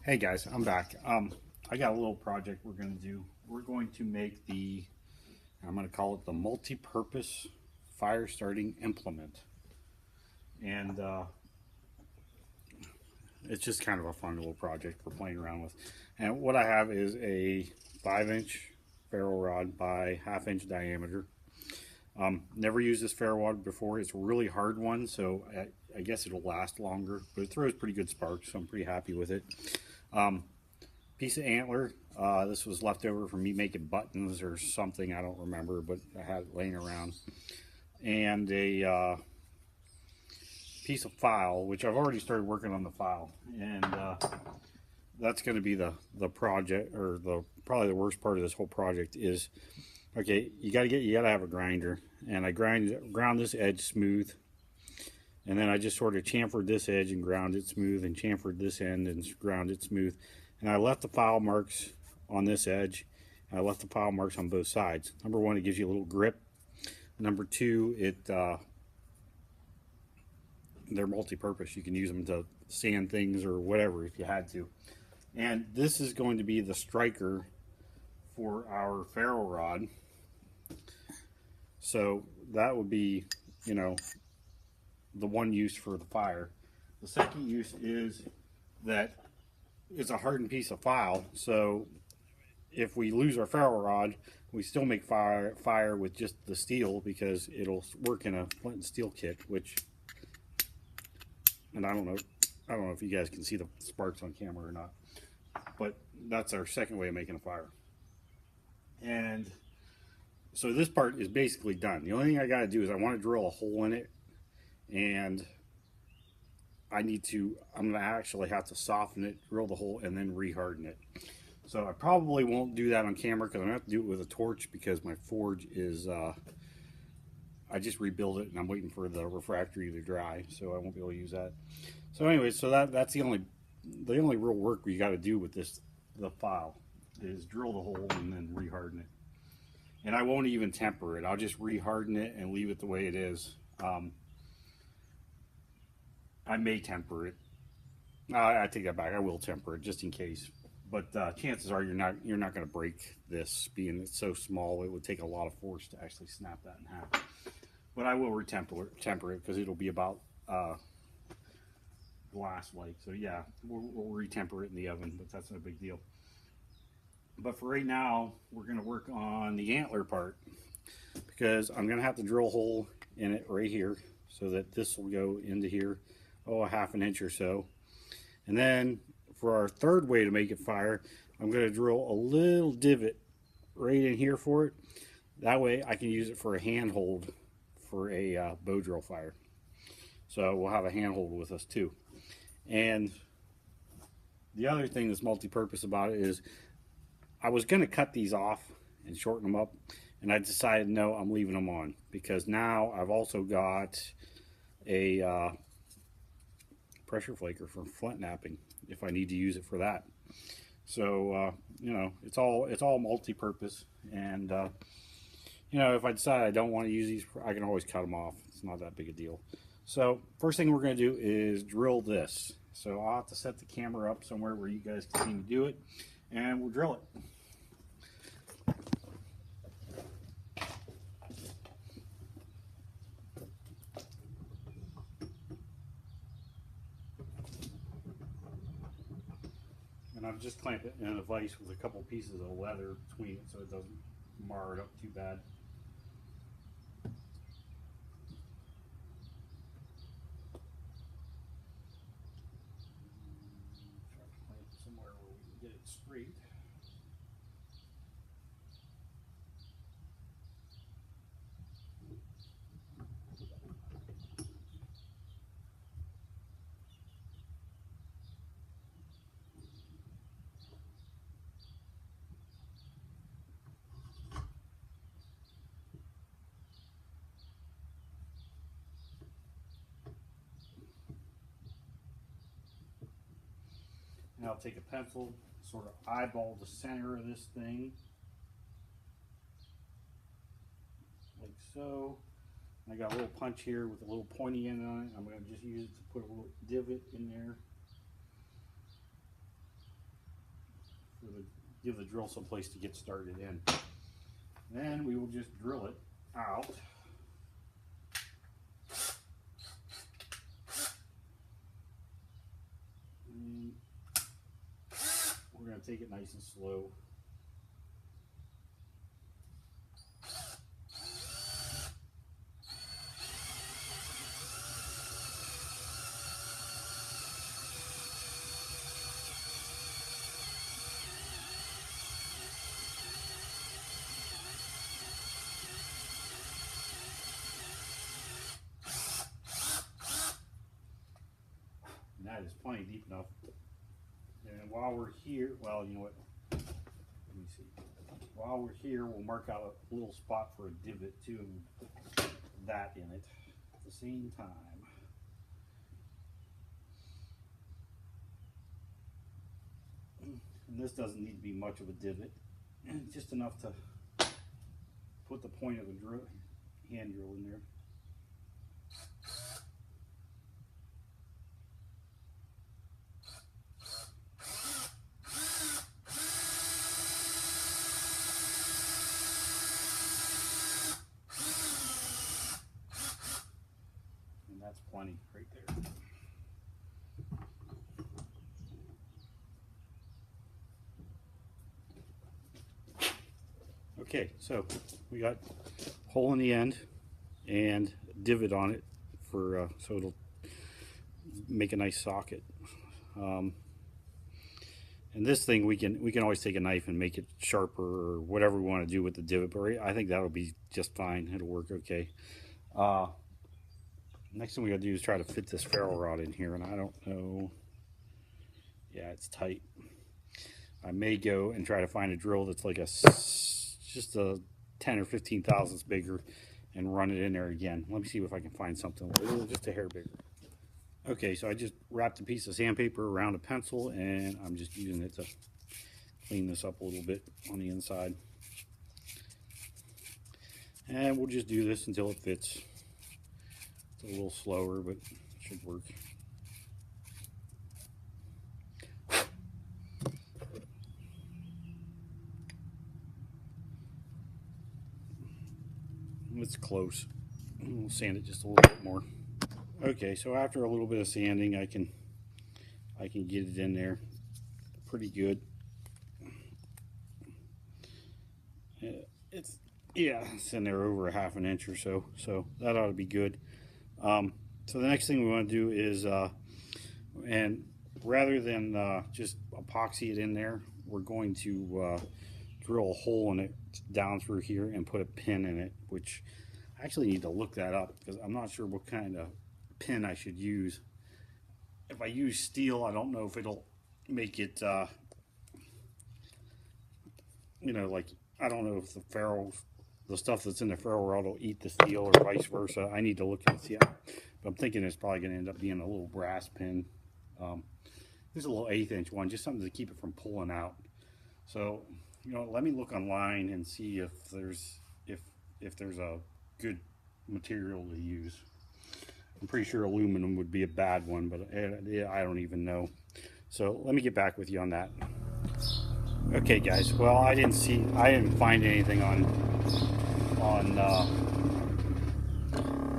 Hey guys, I'm back. I got a little project we're going to do. We're going to make I'm going to call it the multi-purpose fire starting implement. And it's just kind of a fun little project we're playing around with. And what I have is a 5-inch ferro rod by 1/2 inch diameter. Never used this ferro rod before. It's a really hard one, so I guess it'll last longer, but it throws pretty good sparks, so I'm pretty happy with it. Piece of antler. This was left over from me making buttons or something. I don't remember, but I had it laying around. And a piece of file, which I've already started working on the file. And that's going to be the project, or probably the worst part of this whole project is, okay, you gotta have a grinder. And I ground this edge smooth. And then I just sort of chamfered this edge and ground it smooth, and chamfered this end and ground it smooth. And I left the file marks on this edge, and I left the file marks on both sides. Number one, it gives you a little grip. Number two, they're multi-purpose. You can use them to sand things or whatever if you had to. And this is going to be the striker for our ferro rod. So that would be, the one use for the fire. The second use is that it's a hardened piece of file, so if we lose our ferro rod, we still make fire with just the steel, because it'll work in a flint and steel kit, and I don't know if you guys can see the sparks on camera or not, but that's our second way of making a fire. And so this part is basically done. The only thing I got to do is I want to drill a hole in it, and I'm going to actually have to soften it, drill the hole, and then reharden it. So I probably won't do that on camera, because I'm going to have to do it with a torch, because my forge is, I just rebuilt it and I'm waiting for the refractory to dry, so I won't be able to use that. So anyway, so that's the only real work we got to do with the file, is drill the hole and then reharden it. And I won't even temper it. I'll just reharden it and leave it the way it is. I may temper it. I take that back. I will temper it just in case. But chances are you're not going to break this, being it's so small. It would take a lot of force to actually snap that in half. But I will temper it, because it'll be about glass-like. So yeah, we'll retemper it in the oven, but that's no big deal. But for right now, we're going to work on the antler part, because I'm going to have to drill a hole in it right here, so that this will go into here, a 1/2 inch or so. And then for our third way to make it fire, I'm going to drill a little divot right in here for it. That way I can use it for a handhold for a bow drill fire. So we'll have a handhold with us too. And the other thing that's multi-purpose about it is, I was going to cut these off and shorten them up, and I decided no, I'm leaving them on, because now I've also got a pressure flaker for flint knapping if I need to use it for that. So it's all multi-purpose, and if I decide I don't want to use these, I can always cut them off. It's not that big a deal. So first thing we're going to do is drill this. So I'll have to set the camera up somewhere where you guys can see me do it, and we'll drill it. And I've just clamped it in a vise with a couple pieces of leather between it, so it doesn't mar it up too bad. Try to clamp it somewhere where we can get it straight. Now I'll take a pencil, sort of eyeball the center of this thing, like so. I got a little punch here with a little pointy end on it. I'm going to just use it to put a little divot in there. give the drill some place to get started in. Then we will just drill it out. And we're going to take it nice and slow. That is plenty deep enough. And while we're here, well, you know what? Let me see. While we're here, we'll mark out a little spot for a divot too, and put that in it at the same time. And this doesn't need to be much of a divot, just enough to put the point of the hand drill in there. That's plenty right there. Okay, so we got hole in the end and divot on it for so it'll make a nice socket. And this thing we can always take a knife and make it sharper or whatever we want to do with the divot, but I think that'll be just fine. It'll work okay. Next thing we gotta do is try to fit this ferrule rod in here, and I don't know. Yeah, it's tight. I may go and try to find a drill that's like just a 10 or 15 thousandths bigger and run it in there again. Let me see if I can find something just a hair bigger. Okay, so I just wrapped a piece of sandpaper around a pencil, and I'm just using it to clean this up a little bit on the inside. And we'll just do this until it fits. A little slower, but it should work. It's close. We'll sand it just a little bit more. Okay, so after a little bit of sanding, I can get it in there pretty good. It's in there over a half an inch or so, so that ought to be good. So the next thing we want to do is, and rather than just epoxy it in there, we're going to drill a hole in it down through here and put a pin in it, which I actually need to look that up because I'm not sure what kind of pin I should use. If I use steel, I don't know if it'll make it, you know, like, I don't know if the stuff that's in the ferrule rod will eat the steel or vice versa. I need to look and see. But I'm thinking it's probably going to end up being a little brass pin. There's a little 1/8 inch one, just something to keep it from pulling out. So, you know, let me look online and see if there's a good material to use. I'm pretty sure aluminum would be a bad one, but I don't even know. So let me get back with you on that. Okay, guys. Well, I didn't find anything on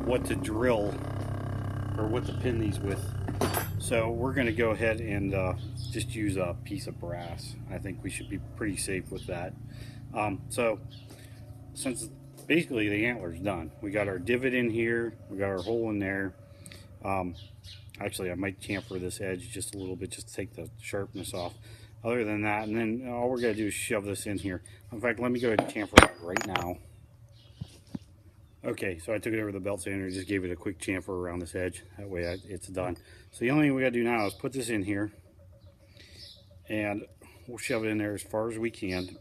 what to drill or what to pin these with. So we're going to go ahead and just use a piece of brass. I think we should be pretty safe with that. So since basically the antler's done, we got our divot in here, we got our hole in there. Actually, I might chamfer this edge just a little bit just to take the sharpness off. Other than that, and then all we're going to do is shove this in here. In fact, let me go ahead and chamfer that right now. Okay, so I took it over the belt sander and just gave it a quick chamfer around this edge. That way it's done. So the only thing we got to do now is put this in here, and we'll shove it in there as far as we can.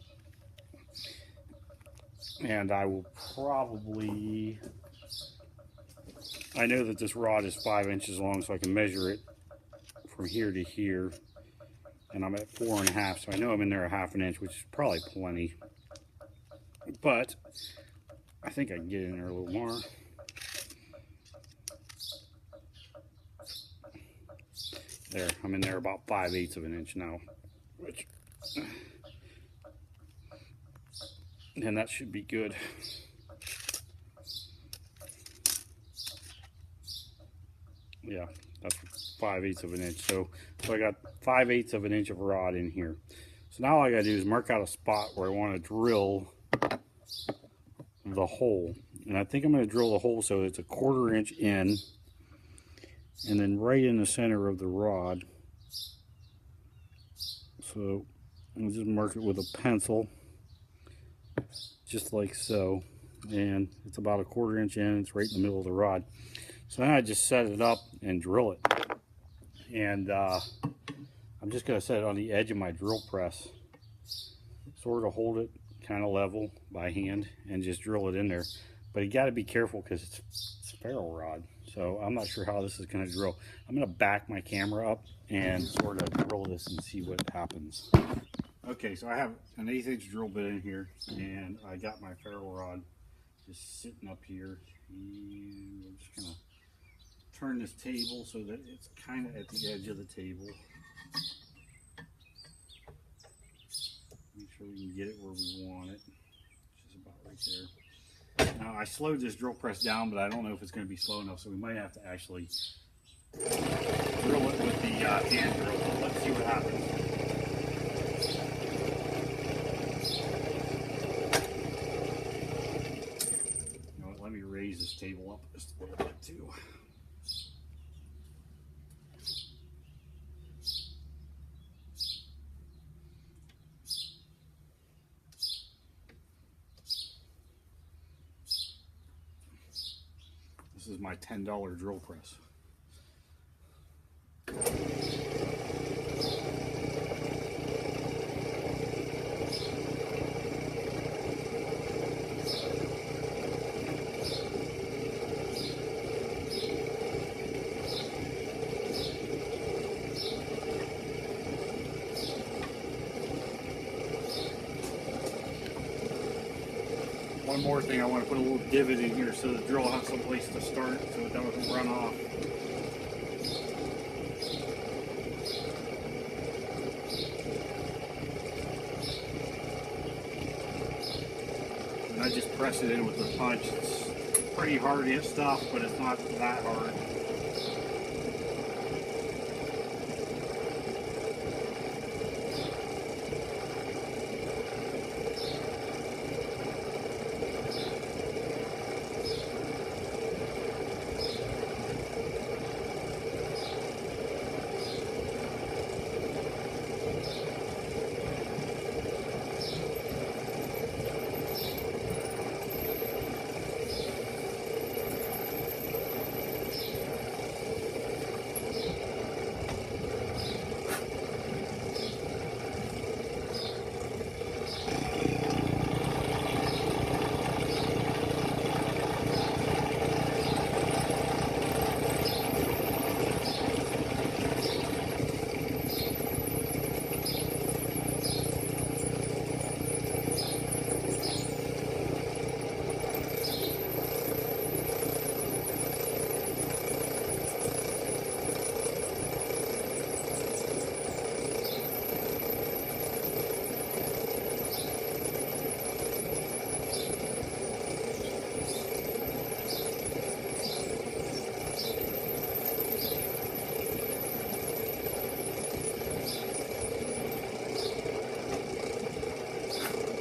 And I will probably, I know that this rod is 5 inches long, so I can measure it from here to here. And I'm at 4.5, so I know I'm in there a half an inch, which is probably plenty. But I think I can get in there a little more. There, I'm in there about 5/8 of an inch now, which and that should be good. Yeah, that's 5/8 of an inch. So I got 5/8 of an inch of rod in here. So now all I gotta do is mark out a spot where I want to drill the hole. And I think I'm going to drill the hole so it's a 1/4 inch in, and then right in the center of the rod. So I'll just mark it with a pencil, just like so. And it's about a 1/4 inch in, it's right in the middle of the rod. So now I just set it up and drill it. And I'm just going to set it on the edge of my drill press, sort of hold it kind of level by hand and just drill it in there. But you got to be careful because it's a ferro rod, so I'm not sure how this is going to drill. I'm going to back my camera up and sort of drill this and see what happens. Okay, so I have an 1/8 inch drill bit in here, and I got my ferro rod just sitting up here. And I'm just going to turn this table so that it's kind of at the edge of the table. Make sure we can get it where we want it, which is about right there. Now I slowed this drill press down, but I don't know if it's going to be slow enough, so we might have to actually drill it with the hand drill. Let's see what happens. You know what, let me raise this table up just a little bit too. This is my $10 drill press. One more thing, I want to put a little divot in here so the drill has some place to start so it doesn't run off. And I just press it in with the punch. It's pretty hard hit stuff, but it's not that hard.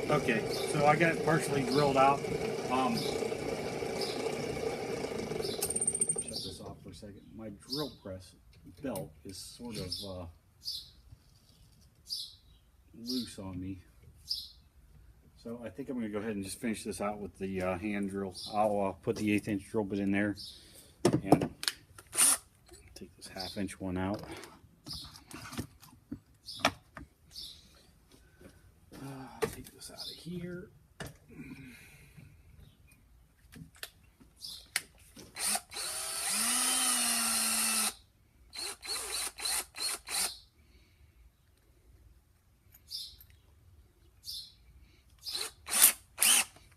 Okay, so I got it partially drilled out. Shut this off for a second. My drill press belt is sort of loose on me. So I think I'm going to go ahead and just finish this out with the hand drill. I'll put the 1/8 inch drill bit in there and take this 1/2 inch one out. Take this out of here.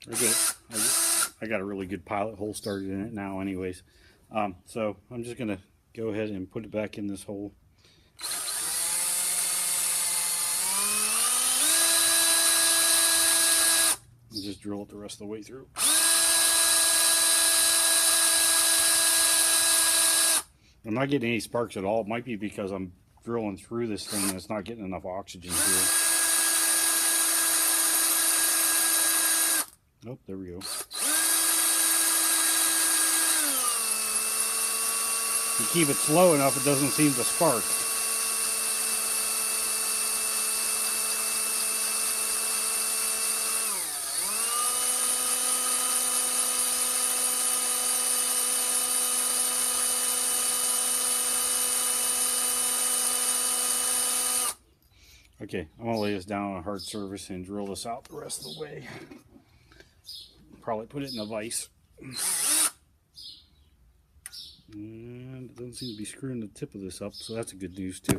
Okay, I got a really good pilot hole started in it now anyways. So I'm just going to go ahead and put it back in this hole. and just drill it the rest of the way through. I'm not getting any sparks at all. It might be because I'm drilling through this thing and it's not getting enough oxygen here. Oh, there we go. If you keep it slow enough, it doesn't seem to spark. Okay, I'm going to lay this down on a hard surface and drill this out the rest of the way. Probably put it in a vise. And it doesn't seem to be screwing the tip of this up, so that's a good news too.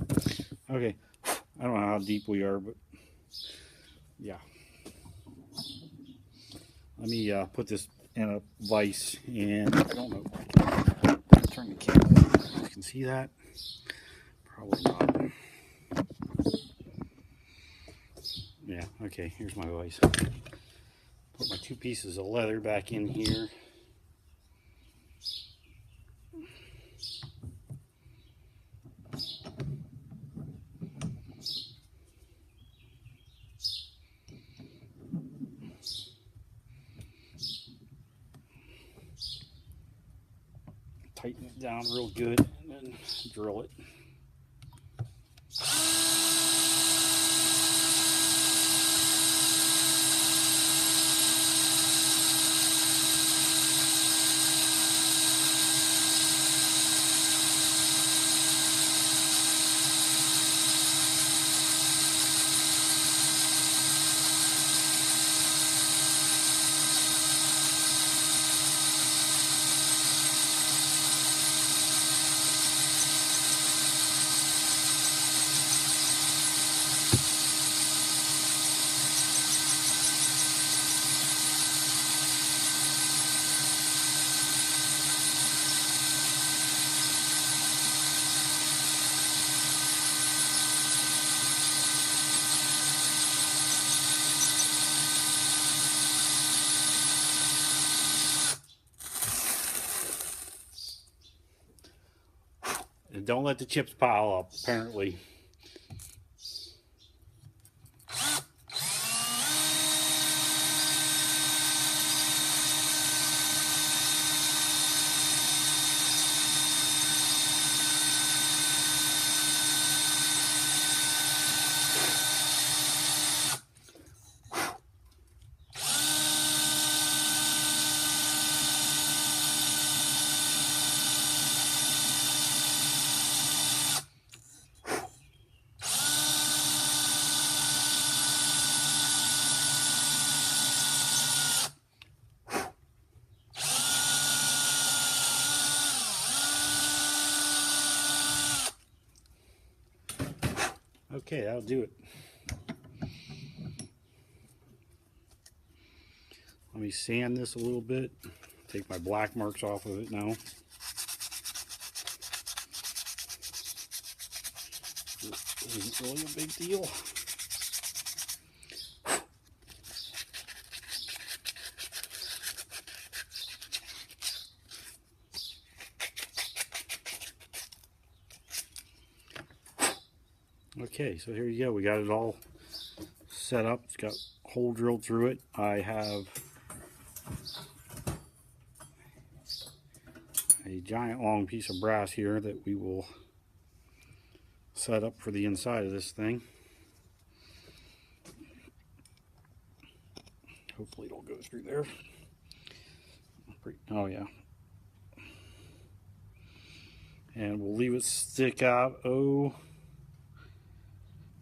Okay, I don't know how deep we are, but yeah. Let me put this in a vise, and I don't know. Turn the camera. You can see that? Probably not. Yeah, okay, here's my vise. Put my 2 pieces of leather back in here. Tighten it down real good and then drill it. And don't let the chips pile up, apparently. Okay, that'll do it. Let me sand this a little bit. Take my black marks off of it now. This isn't really a big deal. Okay, so here you go. We got it all set up. It's got a hole drilled through it. I have a giant long piece of brass here that we will set up for the inside of this thing. Hopefully it'll go through there. Oh yeah. And we'll leave it stick out,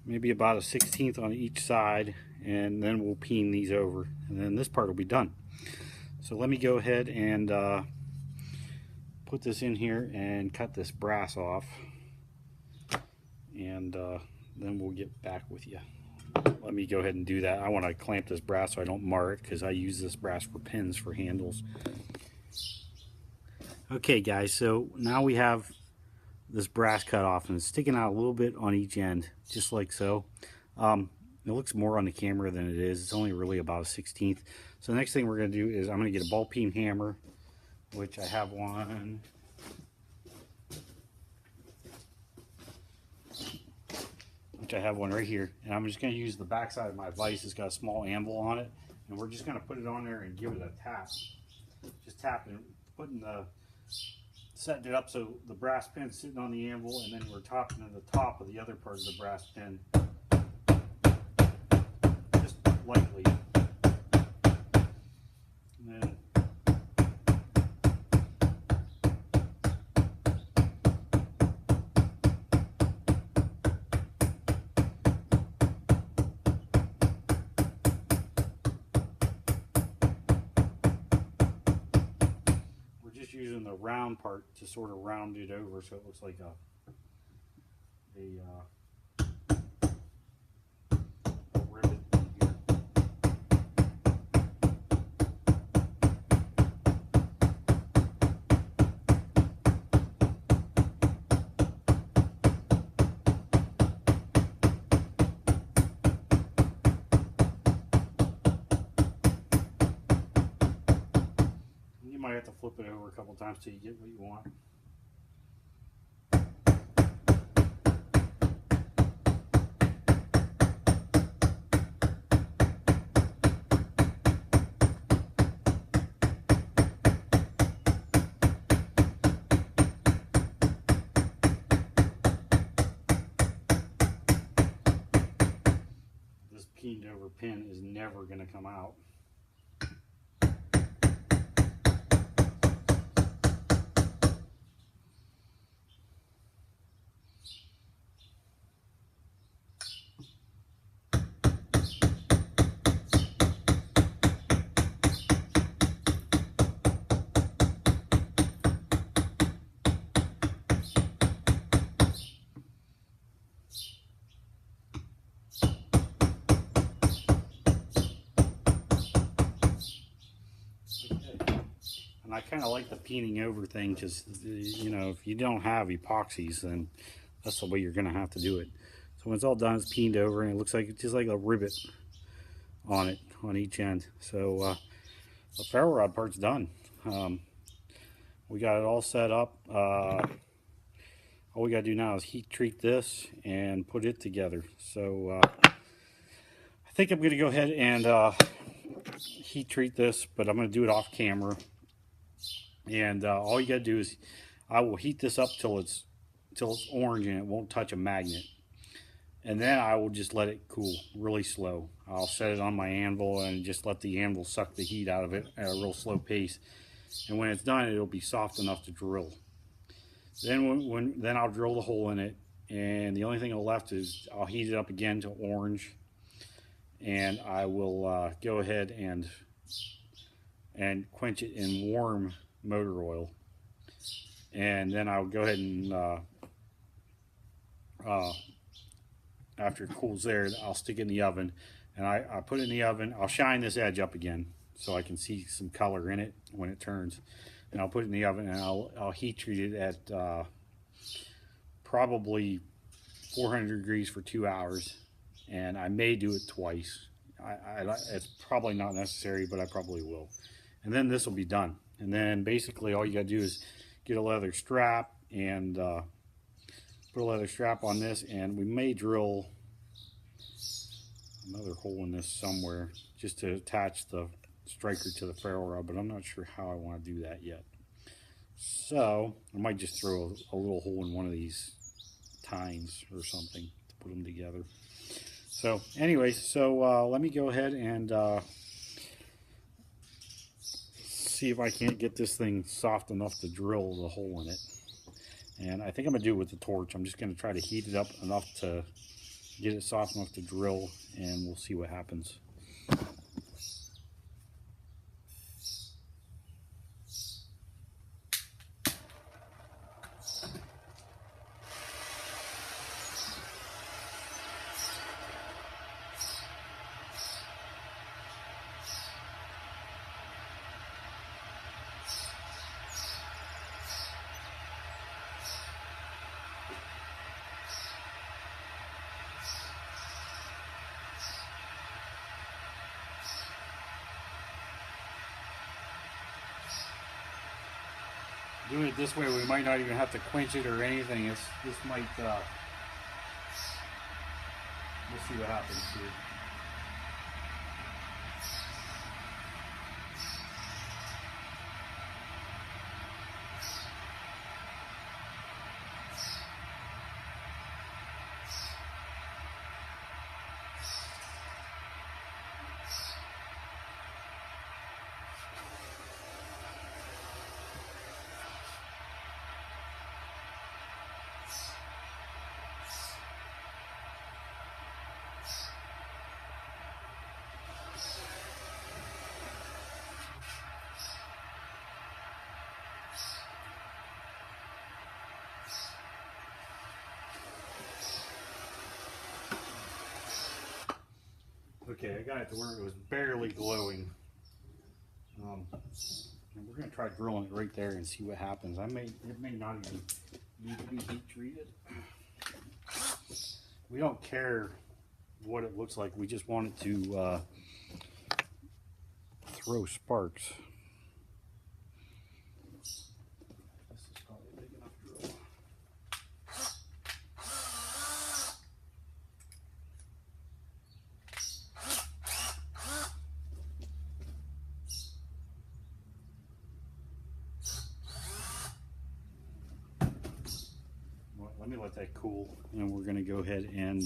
maybe about a 1/16 on each side, and then we'll peen these over, and then this part will be done. So let me go ahead and put this in here and cut this brass off, and then we'll get back with you. Let me go ahead and do that. I want to clamp this brass so I don't mar it, because I use this brass for pins for handles. Okay guys, so now we have this brass cut off, and it's sticking out a little bit on each end, just like so. It looks more on the camera than it is. It's only really about a 1/16. So the next thing we're going to do is I'm going to get a ball peen hammer, which I have one. Right here. And I'm just going to use the back side of my vise. It's got a small anvil on it. And we're just going to put it on there and give it a tap. Just tapping, setting it up so the brass pin's sitting on the anvil, and then we're tapping at the top of the other part of the brass pin. Just lightly. And then using the round part to sort of round it over so it looks like a rivet here. You might have to flip it over a couple times till you get what you want. This peened over pin is never going to come out. And I kind of like the peening over thing because, you know, if you don't have epoxies, then that's the way you're going to have to do it. So when it's all done, it's peened over, and it looks like it's just like a rivet on it, on each end. So the ferro rod part's done. We got it all set up. All we got to do now is heat treat this and put it together. So I think I'm going to go ahead and heat treat this, but I'm going to do it off camera. And all you got to do is I will heat this up till it's orange and it won't touch a magnet. And then I will just let it cool really slow. I'll set it on my anvil and just let the anvil suck the heat out of it at a real slow pace. And when it's done, it'll be soft enough to drill. Then then I'll drill the hole in it, and the only thing left is I'll heat it up again to orange, and I will go ahead and quench it in warm motor oil, and then I'll go ahead and after it cools there, I'll stick it in the oven, and I put it in the oven. I'll shine this edge up again so I can see some color in it when it turns, and I'll put it in the oven, and I'll heat treat it at probably 400 degrees for 2 hours, and I may do it twice. It's probably not necessary, but I probably will. And then this will be done. And then basically all you got to do is get a leather strap and put a leather strap on this, and we may drill another hole in this somewhere just to attach the striker to the ferro rod, but I'm not sure how I want to do that yet. So I might just throw a little hole in one of these tines or something to put them together. So anyways, so let me go ahead and see if I can't get this thing soft enough to drill the hole in it. And I think I'm going to do it with the torch. I'm just going to try to heat it up enough to get it soft enough to drill, and we'll see what happens. Doing it this way, we might not even have to quench it or anything. This might, we'll see what happens here. Okay, I got it to where it was barely glowing. And we're going to try drilling it right there and see what happens. It may not even need to be heat treated. We don't care what it looks like. We just want it to throw sparks. This is probably a big enough drill. Let me let that cool, and we're going to go ahead and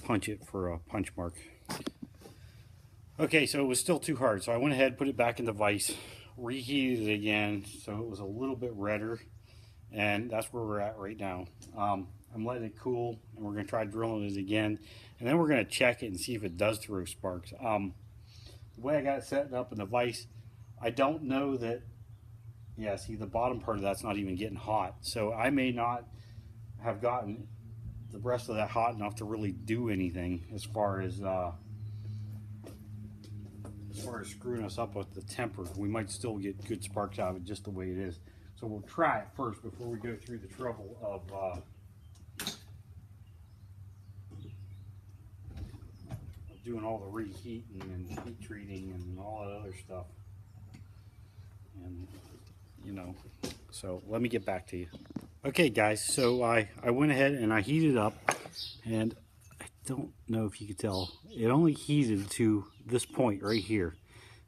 punch it for a punch mark. Okay, so it was still too hard, so I went ahead, put it back in the vise, reheated it again, so it was a little bit redder, and that's where we're at right now. I'm letting it cool, and we're going to try drilling it again, and then we're going to check it and see if it does throw sparks. The way I got it set up in the vise, I don't know that, yeah, see the bottom part of that's not even getting hot, so I may not have gotten the rest of that hot enough to really do anything as far as screwing us up with the temper. We might still get good sparks out of it just the way it is. So we'll try it first before we go through the trouble of doing all the reheating and heat treating and all that other stuff. And you know, so let me get back to you. Okay guys, so I went ahead and I heated up, and I don't know if you could tell, it only heated to this point right here,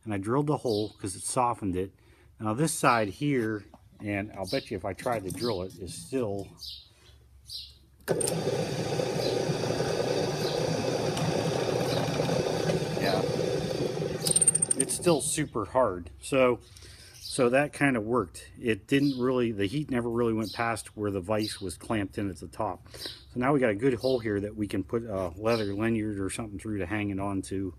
and I drilled the hole because it softened it. Now this side here, and I'll bet you if I tried to drill it, is still yeah, it's still super hard. So that kind of worked. It didn't really, the heat never really went past where the vise was clamped in at the top. So now we got a good hole here that we can put a leather lanyard or something through to hang it onto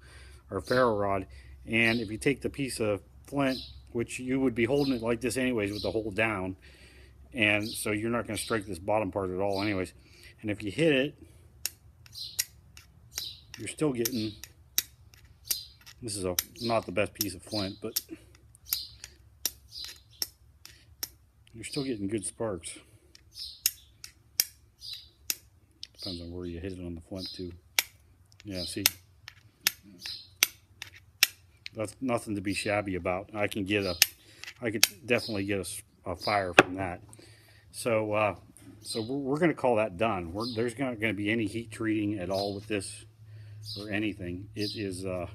our ferro rod. And if you take the piece of flint, which you would be holding it like this anyways with the hole down, and so you're not going to strike this bottom part at all anyways. And if you hit it, you're still getting, this is not the best piece of flint, but you're still getting good sparks. Depends on where you hit it on the flint too. Yeah, see, that's nothing to be shabby about. I could definitely get a fire from that. So so we're going to call that done. There's not going to be any heat treating at all with this or anything. It is going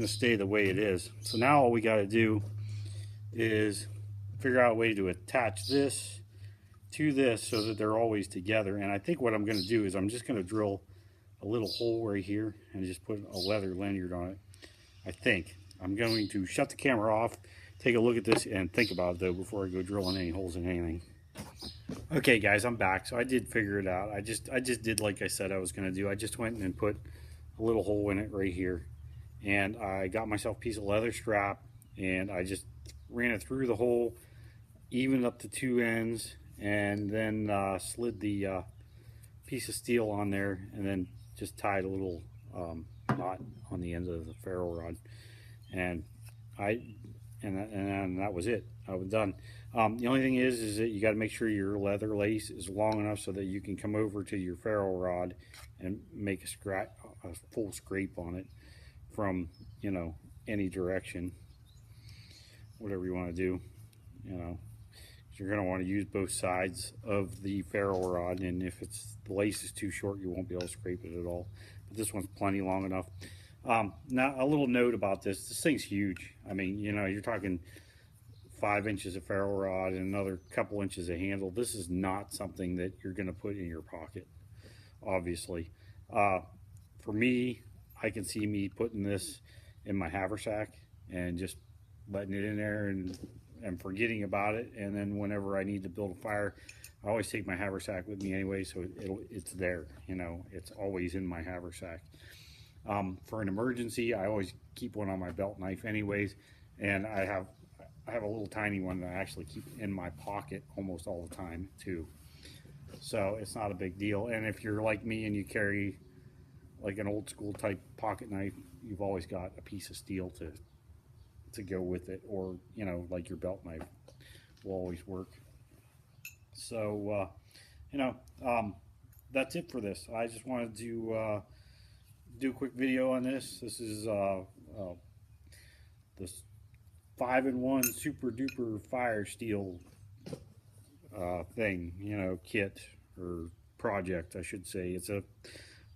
to stay the way it is. So now all we got to do is figure out a way to attach this to this so that they're always together. And I think what I'm going to do is I'm just going to drill a little hole right here and just put a leather lanyard on it. I think I'm going to shut the camera off, take a look at this, and think about it though before I go drilling any holes in anything. Okay guys, I'm back. So I did figure it out. I just did like I said I was going to do. I just went and put a little hole in it right here, and I got myself a piece of leather strap, and I just ran it through the hole, evened up the two ends, and then slid the piece of steel on there, and then just tied a little knot on the end of the ferro rod, and that was it. I was done. The only thing is that you got to make sure your leather lace is long enough so that you can come over to your ferro rod and make a full scrape on it from, you know, any direction, whatever you want to do. you know, you're going to want to use both sides of the ferrule rod, and if the lace is too short, you won't be able to scrape it at all. But this one's plenty long enough. Now a little note about this thing's huge. I mean, you know, you're talking 5 inches of ferrule rod and another couple inches of handle. This is not something that you're going to put in your pocket, obviously. For me, I can see me putting this in my haversack and just letting it in there and forgetting about it, and then whenever I need to build a fire, I always take my haversack with me anyway, so it's there, you know, it's always in my haversack. For an emergency, I always keep one on my belt knife anyways, and I have a little tiny one that I actually keep in my pocket almost all the time too, so it's not a big deal. And if you're like me and you carry like an old school type pocket knife, you've always got a piece of steel to go with it, or you know, like your belt knife will always work. So you know, that's it for this. I just wanted to do a quick video on this. This is this 5-in-1 super duper fire steel thing, you know, kit or project, I should say.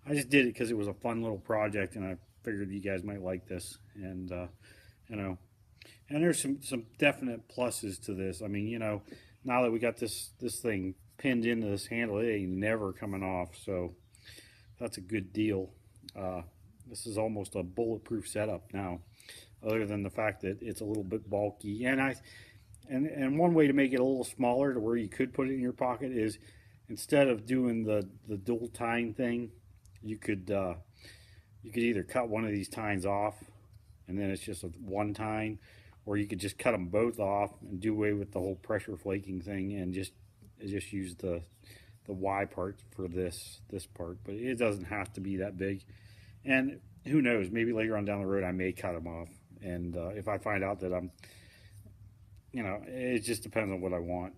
I just did it because it was a fun little project, and I figured you guys might like this. And you know, and there's some definite pluses to this. I mean, you know, now that we got this thing pinned into this handle, it ain't never coming off, so that's a good deal. This is almost a bulletproof setup now, other than the fact that it's a little bit bulky. And one way to make it a little smaller to where you could put it in your pocket is, instead of doing the dual tine thing, you could either cut one of these tines off and then it's just a one tine, or you could just cut them both off and do away with the whole pressure flaking thing and just use the Y part for this part. But it doesn't have to be that big. And who knows, maybe later on down the road I may cut them off. And if I find out that I'm, you know, it just depends on what I want.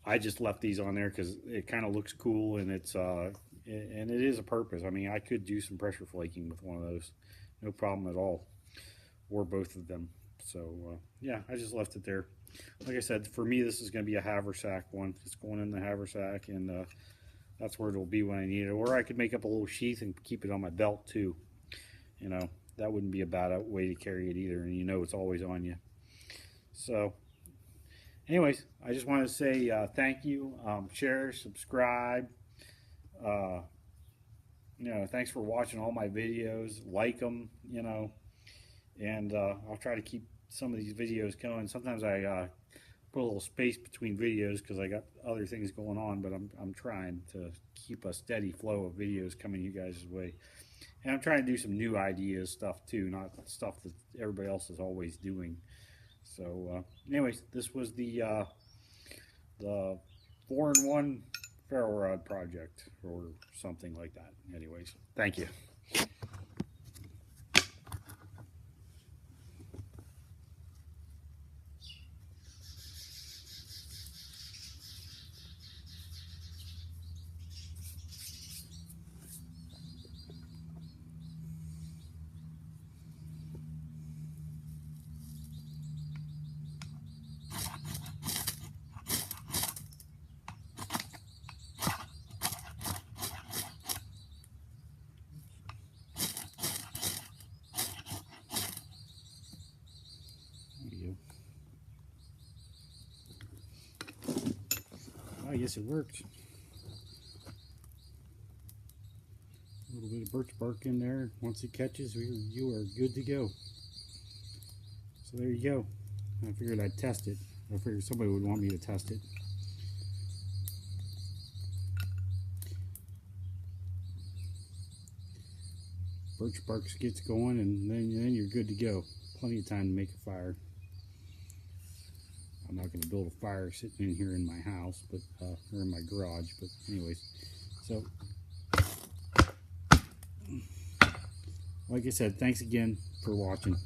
I just left these on there because it kind of looks cool, and it is a purpose. I mean, I could do some pressure flaking with one of those, no problem at all, or both of them. So yeah, I just left it there. Like I said, for me, this is going to be a haversack one. It's going in the haversack, and that's where it'll be when I need it. Or I could make up a little sheath and keep it on my belt too. You know, that wouldn't be a bad way to carry it either, and you know it's always on you. So anyways, I just wanted to say thank you. Share, subscribe. You know, thanks for watching all my videos. Like them, you know, and I'll try to keep some of these videos going. Sometimes I put a little space between videos because I got other things going on, but I'm trying to keep a steady flow of videos coming you guys' way. And I'm trying to do some new ideas stuff too, not stuff that everybody else is always doing. So anyways, this was the 4-in-1 ferrule rod project or something like that. Anyways, thank you. I guess it worked. A little bit of birch bark in there. Once it catches, you are good to go. So there you go. I figured I'd test it. I figured somebody would want me to test it. Birch bark gets going, and then you're good to go. Plenty of time to make a fire. I'm not going to build a fire sitting in here in my house, but or in my garage. But anyways, so like I said, thanks again for watching.